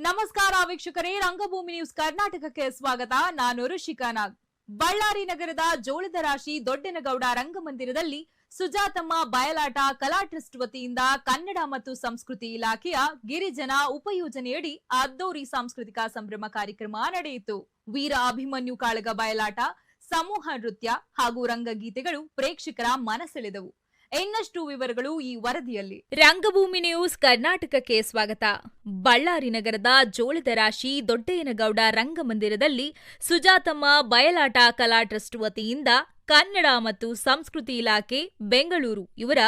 ನಮಸ್ಕಾರ ವೀಕ್ಷಕರೇ, ರಂಗಭೂಮಿ ನ್ಯೂಸ್ ಕರ್ನಾಟಕಕ್ಕೆ ಸ್ವಾಗತ. ನಾನು ಋಷಿಕಾ ನಾಗ್. ಬಳ್ಳಾರಿ ನಗರದ ಜೋಳದ ರಾಶಿ ದೊಡ್ಡನಗೌಡ ರಂಗಮಂದಿರದಲ್ಲಿ ಸುಜಾತಮ್ಮ ಬಯಲಾಟ ಕಲಾ ಟ್ರಸ್ಟ್ ವತಿಯಿಂದ ಕನ್ನಡ ಮತ್ತು ಸಂಸ್ಕೃತಿ ಇಲಾಖೆಯ ಗಿರಿಜನ ಉಪಯೋಜನೆಯಡಿ ಅದ್ದೂರಿ ಸಾಂಸ್ಕೃತಿಕ ಸಂಭ್ರಮ ಕಾರ್ಯಕ್ರಮ ನಡೆಯಿತು. ವೀರ ಅಭಿಮನ್ಯು ಕಾಳಗ ಬಯಲಾಟ, ಸಮೂಹ ನೃತ್ಯ ಹಾಗೂ ರಂಗಗೀತೆಗಳು ಪ್ರೇಕ್ಷಕರ ಮನಸೆಳೆದವು. ಇನ್ನಷ್ಟು ವಿವರಗಳು ಈ ವರದಿಯಲ್ಲಿ. ರಂಗಭೂಮಿ ನ್ಯೂಸ್ ಕರ್ನಾಟಕಕ್ಕೆ ಸ್ವಾಗತ. ಬಳ್ಳಾರಿ ನಗರದ ಜೋಳದ ರಾಶಿ ದೊಡ್ಡಯ್ಯನಗೌಡ ರಂಗಮಂದಿರದಲ್ಲಿ ಸುಜಾತಮ್ಮ ಬಯಲಾಟ ಕಲಾ ಟ್ರಸ್ಟ್ ವತಿಯಿಂದ ಕನ್ನಡ ಮತ್ತು ಸಂಸ್ಕೃತಿ ಇಲಾಖೆ ಬೆಂಗಳೂರು ಇವರ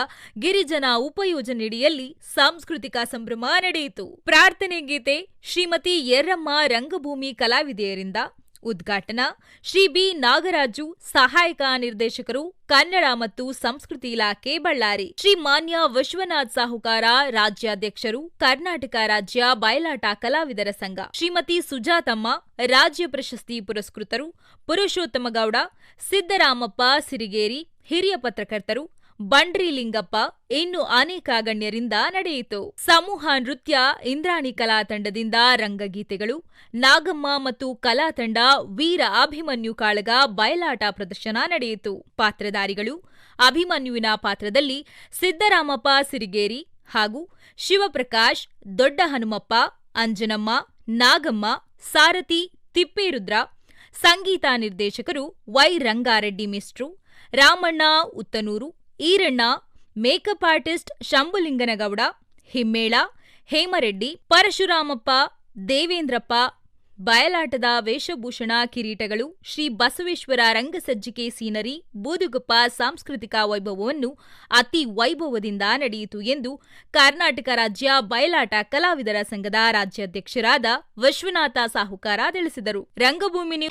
ಗಿರಿಜನ ಉಪಯೋಜನೆಯಡಿಯಲ್ಲಿ ಸಾಂಸ್ಕೃತಿಕ ಸಂಭ್ರಮ ನಡೆಯಿತು. ಪ್ರಾರ್ಥನೆ ಗೀತೆ ಶ್ರೀಮತಿ ಯರ್ರಮ್ಮ ರಂಗಭೂಮಿ ಕಲಾವಿದೆಯರಿಂದ ಉದ್ಘಾಟನಾ ಶ್ರೀ ಬಿ ನಾಗರಾಜು, ಸಹಾಯಕ ನಿರ್ದೇಶಕರು, ಕನ್ನಡ ಮತ್ತು ಸಂಸ್ಕೃತಿ ಇಲಾಖೆ ಬಳ್ಳಾರಿ. ಶ್ರೀ ಮಾನ್ಯ ವಿಶ್ವನಾಥ್ ಸಾಹುಕಾರ, ರಾಜ್ಯಾಧ್ಯಕ್ಷರು, ಕರ್ನಾಟಕ ರಾಜ್ಯ ಬಯಲಾಟ ಕಲಾವಿದರ ಸಂಘ. ಶ್ರೀಮತಿ ಸುಜಾತಮ್ಮ, ರಾಜ್ಯ ಪ್ರಶಸ್ತಿ ಪುರಸ್ಕೃತರು, ಪುರುಷೋತ್ತಮಗೌಡ, ಸಿದ್ದರಾಮಪ್ಪ ಸಿರಿಗೇರಿ, ಹಿರಿಯ ಪತ್ರಕರ್ತರು, ಬಂಡ್ರಿ ಲಿಂಗಪ್ಪ, ಇನ್ನು ಅನೇಕ ಗಣ್ಯರಿಂದ ನಡೆಯಿತು. ಸಮೂಹ ನೃತ್ಯ ಇಂದ್ರಾಣಿ ಕಲಾ ತಂಡದಿಂದ ರಂಗಗೀತೆಗಳು, ನಾಗಮ್ಮ ಮತ್ತು ಕಲಾ ತಂಡ ವೀರ ಅಭಿಮನ್ಯು ಕಾಳಗ ಬಯಲಾಟ ಪ್ರದರ್ಶನ ನಡೆಯಿತು. ಪಾತ್ರಧಾರಿಗಳು ಅಭಿಮನ್ಯುವಿನ ಪಾತ್ರದಲ್ಲಿ ಸಿದ್ದರಾಮಪ್ಪ ಸಿರಿಗೇರಿ ಹಾಗೂ ಶಿವಪ್ರಕಾಶ್, ದೊಡ್ಡ ಹನುಮಪ್ಪ, ಅಂಜನಮ್ಮ, ನಾಗಮ್ಮ, ಸಾರಥಿ ತಿಪ್ಪೇರುದ್ರ. ಸಂಗೀತ ನಿರ್ದೇಶಕರು ವೈ ರಂಗಾರೆಡ್ಡಿ ಮಿಸ್ಟ್ರು, ರಾಮಣ್ಣ ಉತ್ತನೂರು, ಈರಣ್ಣ, ಮೇಕಪ್ ಆರ್ಟಿಸ್ಟ್ ಶಂಭುಲಿಂಗನಗೌಡ, ಹಿಮ್ಮೇಳ, ಹೇಮರೆಡ್ಡಿ, ಪರಶುರಾಮಪ್ಪ, ದೇವೇಂದ್ರಪ್ಪ. ಬಯಲಾಟದ ವೇಷಭೂಷಣ, ಕಿರೀಟಗಳು, ಶ್ರೀ ಬಸವೇಶ್ವರ ರಂಗಸಜ್ಜಿಕೆ ಸೀನರಿ, ಬೂದುಗುಪ್ಪ ಸಾಂಸ್ಕೃತಿಕ ವೈಭವವನ್ನು ಅತಿ ವೈಭವದಿಂದ ನಡೆಯಿತು ಎಂದು ಕರ್ನಾಟಕ ರಾಜ್ಯ ಬಯಲಾಟ ಕಲಾವಿದರ ಸಂಘದ ರಾಜ್ಯಾಧ್ಯಕ್ಷರಾದ ವಿಶ್ವನಾಥ ಸಾಹುಕಾರ ತಿಳಿಸಿದರು. ರಂಗಭೂಮಿ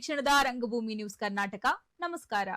ಕ್ಷಣದ ರಂಗಭೂಮಿ ನ್ಯೂಸ್ ಕರ್ನಾಟಕ. ನಮಸ್ಕಾರ.